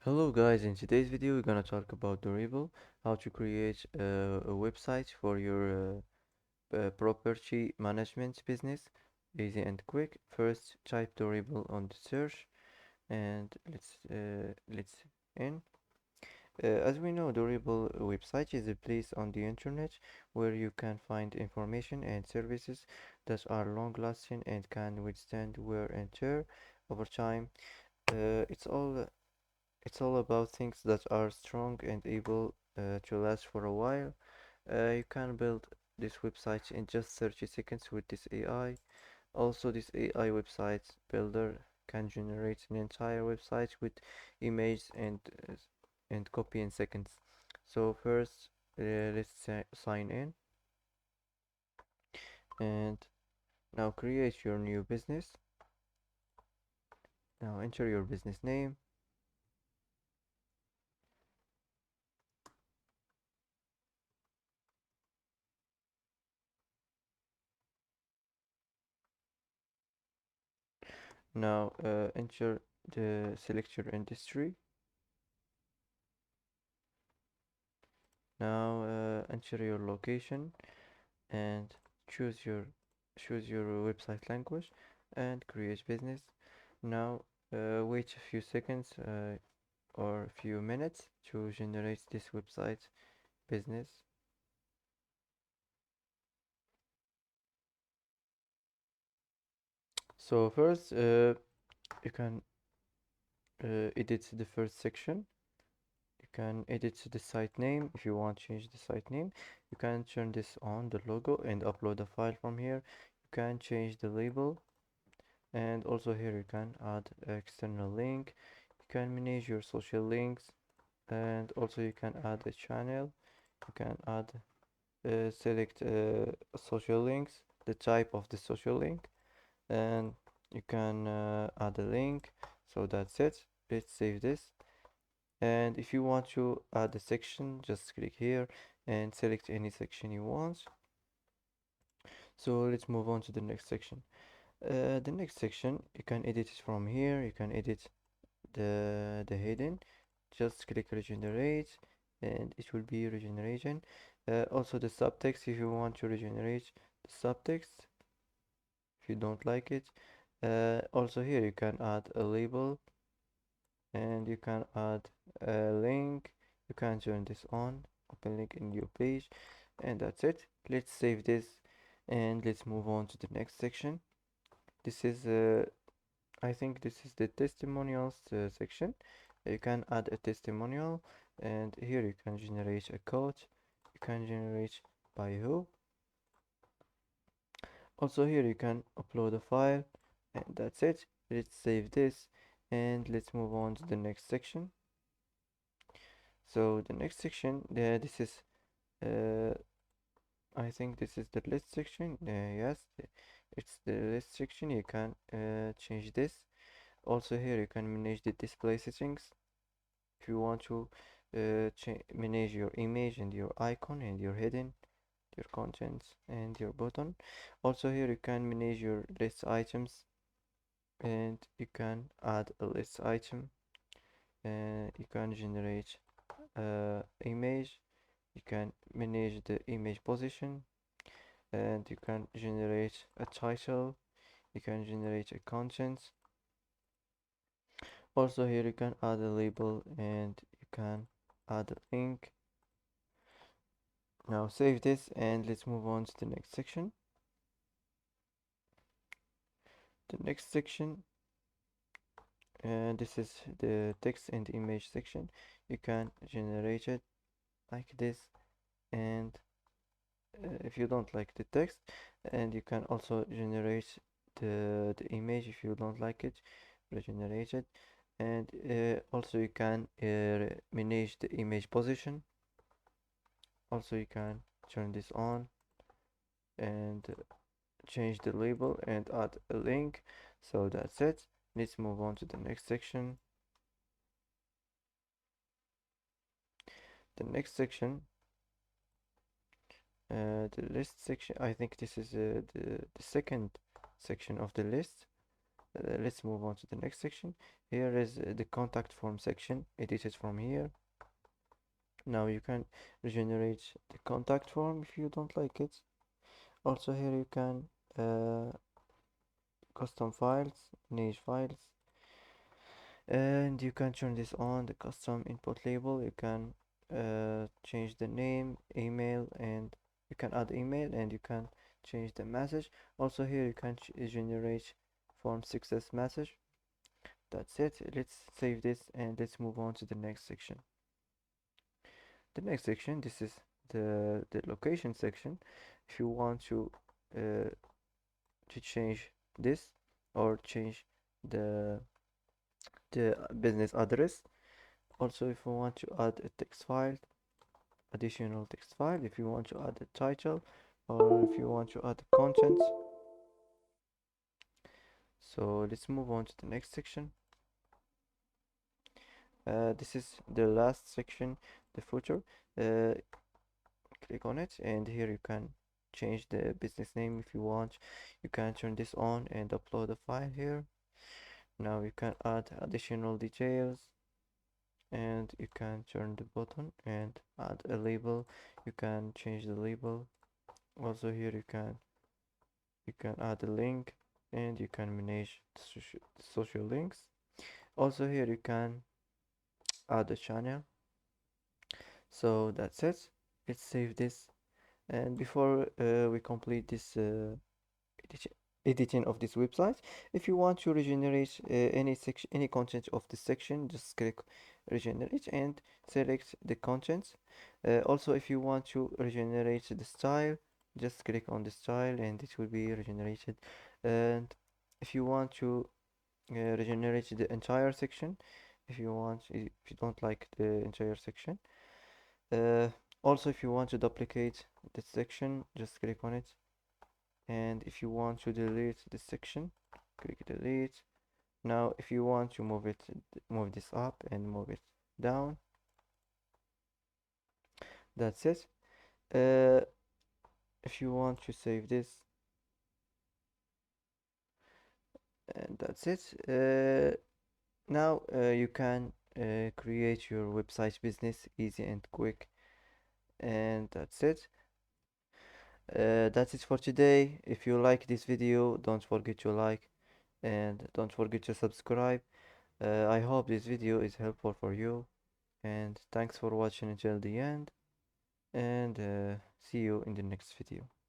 Hello guys, in today's video we're gonna talk about Dribbble, how to create a website for your property management business, easy and quick. First type Dribbble on the search and let's in. As we know, Dribbble website is a place on the internet where you can find information and services that are long lasting and can withstand wear and tear over time. It's all about things that are strong and able to last for a while. You can build this website in just 30 seconds with this AI. Also, this AI website builder can generate an entire website with images and copy in seconds. So first, let's sign in and now create your new business. Now enter your business name. Now enter the select your industry. Now enter your location and choose your website language and create business. Now wait a few seconds or a few minutes to generate this website business. So first you can edit the first section. You can edit the site name. If you want to change the site name, you can turn this on, the logo, and upload a file from here. You can change the label, and also here you can add external link. You can manage your social links, and also you can add a channel. You can add select social links, the type of the social link, and you can add a link. So that's it. Let's save this. And if you want to add a section, just click here and select any section you want. So let's move on to the next section. The next section, you can edit it from here. You can edit the heading. Just click regenerate and it will be regeneration. Also the subtext, if you want to regenerate the subtext, if you don't like it. Also here you can add a label and you can add a link. You can turn this on, open link in your page, and that's it. Let's save this and let's move on to the next section. This is I think this is the testimonials section. You can add a testimonial and here you can generate a code. You can generate by who. Also here you can upload a file and that's it. Let's save this and let's move on to the next section. So the next section, this is uh, I think this is the list section. Yes, it's the list section. You can change this. Also here you can manage the display settings. If you want to manage your image and your icon and your heading, your contents and your button. Also here you can manage your list items and you can add a list item. You can generate image. You can manage the image position and you can generate a title. You can generate a content. Also here you can add a label and you can add a link. Now save this and let's move on to the next section. The next section, this is the text and image section. You can generate it like this, and if you don't like the text, and you can also generate the image if you don't like it, regenerate it, and also you can manage the image position. Also you can turn this on and change the label and add a link. So that's it. Let's move on to the next section. The next section, the list section, I think this is the second section of the list. Let's move on to the next section. Here is the contact form section. Edit it from here. Now you can regenerate the contact form if you don't like it. Also here you can custom files, niche files, and you can turn this on, the custom input label. You can change the name, email, and you can add email, and you can change the message. Also here you can generate form success message. That's it. Let's save this and let's move on to the next section. The next section, this is the location section. If you want to change this or change the business address. Also, if you want to add a text file, additional text file, if you want to add a title, or if you want to add content. So let's move on to the next section. This is the last section, the footer. Click on it, and here you can change the business name if you want. You can turn this on and upload a file here. Now you can add additional details, and you can turn the button and add a label. You can change the label. Also here you can add a link, and you can manage the social links. Also here you can add a channel. So that's it. Let's save this. And before we complete this editing of this website, if you want to regenerate any section, any content of the section, just click regenerate and select the contents. Also, if you want to regenerate the style, just click on the style and it will be regenerated. And if you want to regenerate the entire section, if you don't like the entire section, uh, also if you want to duplicate the section, just click on it. And if you want to delete this section, click delete. Now if you want to move this up and move it down, that's it. If you want to save this, and that's it. Now you can create your website business easy and quick, and that's it. That's it for today. If you like this video, don't forget to like and don't forget to subscribe. I hope this video is helpful for you, and thanks for watching until the end, and see you in the next video.